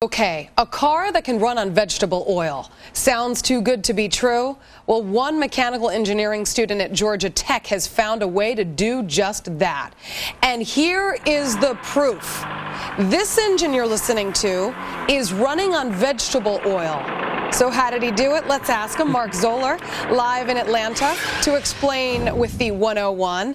Okay, a car that can run on vegetable oil. Sounds too good to be true? Well, one mechanical engineering student at Georgia Tech has found a way to do just that. And here is the proof. This engine you're listening to is running on vegetable oil. So how did he do it? Let's ask him. Mark Zoller, live in Atlanta, to explain with the 101.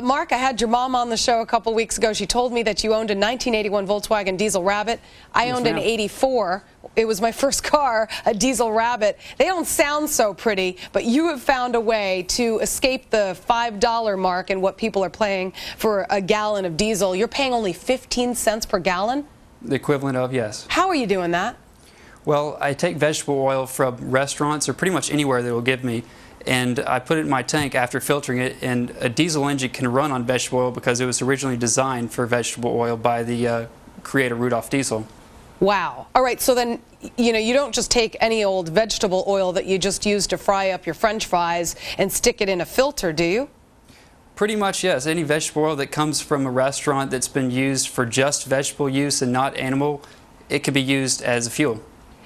Mark, I had your mom on the show a couple weeks ago. She told me that you owned a 1981 Volkswagen diesel Rabbit. I owned an 84. It was my first car, a diesel Rabbit. They don't sound so pretty, but you have found a way to escape the $5 mark in what people are paying for a gallon of diesel. You're paying only 15 cents per gallon? The equivalent of, yes. How are you doing that? Well, I take vegetable oil from restaurants or pretty much anywhere they will give me, and I put it in my tank after filtering it, and a diesel engine can run on vegetable oil because it was originally designed for vegetable oil by the creator Rudolph Diesel. Wow. All right, so then, you don't just take any old vegetable oil that you just use to fry up your French fries and stick it in a filter, do you? Pretty much, yes. Any vegetable oil that comes from a restaurant that's been used for just vegetable use and not animal, it can be used as a fuel.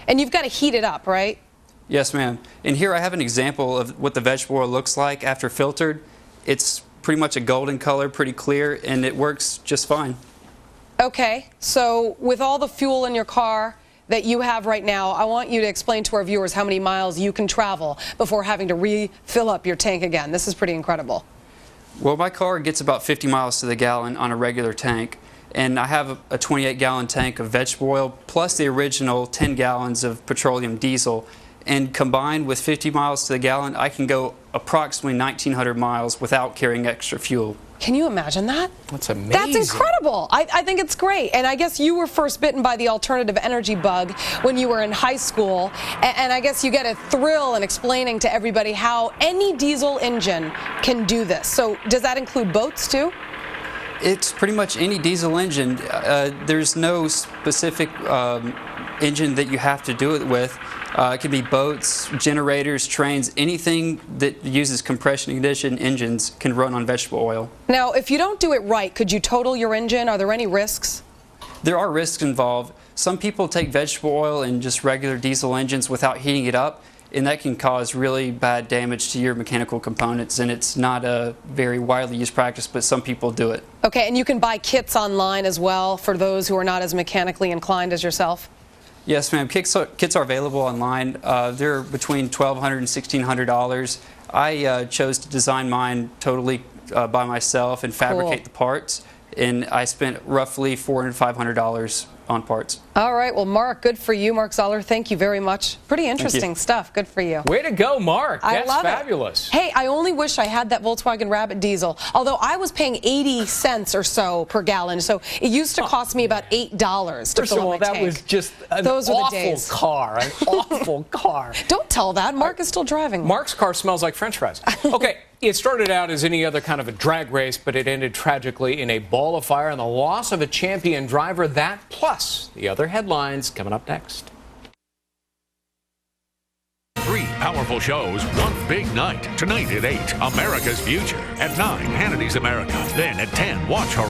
And you've got to heat it up, right? Yes, ma'am. And here I have an example of what the vegetable oil looks like after filtered. It's pretty much a golden color, pretty clear, and it works just fine. Okay, so with all the fuel in your car that you have right now, I want you to explain to our viewers how many miles you can travel before having to refill up your tank again. This is pretty incredible. Well, my car gets about 50 miles to the gallon on a regular tank. And I have a 28-gallon tank of vegetable oil plus the original 10 gallons of petroleum diesel. And combined with 50 miles to the gallon, I can go approximately 1,900 miles without carrying extra fuel. Can you imagine that? That's amazing. That's incredible. I think it's great. And I guess you were first bitten by the alternative energy bug when you were in high school. And I guess you get a thrill in explaining to everybody how any diesel engine can do this. So does that include boats too? It's pretty much any diesel engine. There's no specific engine that you have to do it with. It can be boats, generators, trains, anything that uses compression ignition engines can run on vegetable oil. Now, if you don't do it right, could you total your engine? Are there any risks? There are risks involved. Some people take vegetable oil in just regular diesel engines without heating it up, and that can cause really bad damage to your mechanical components, and it's not a very widely used practice, but some people do it. Okay, and you can buy kits online as well for those who are not as mechanically inclined as yourself? Yes, ma'am. Kits are available online. They're between $1,200 and $1,600. I chose to design mine totally by myself and fabricate the parts, and I spent roughly $400 to $500 on parts. All right, well, Mark, good for you. Mark Zoller, thank you very much. Pretty interesting stuff. Good for you. Way to go, Mark. That's fabulous. Hey, I only wish I had that Volkswagen Rabbit diesel, although I was paying 80 cents or so per gallon, so it used to cost me about $8 to fill up my tank. First of all, that was just an awful car, an awful car. Don't tell that. Mark is still driving. Mark's car smells like French fries. Okay, it started out as any other kind of a drag race, but it ended tragically in a ball of fire and the loss of a champion driver. That plus the other headlines coming up next. 3 powerful shows, one big night. Tonight at 8, America's Future. At 9, Hannity's America. Then at 10, watch her.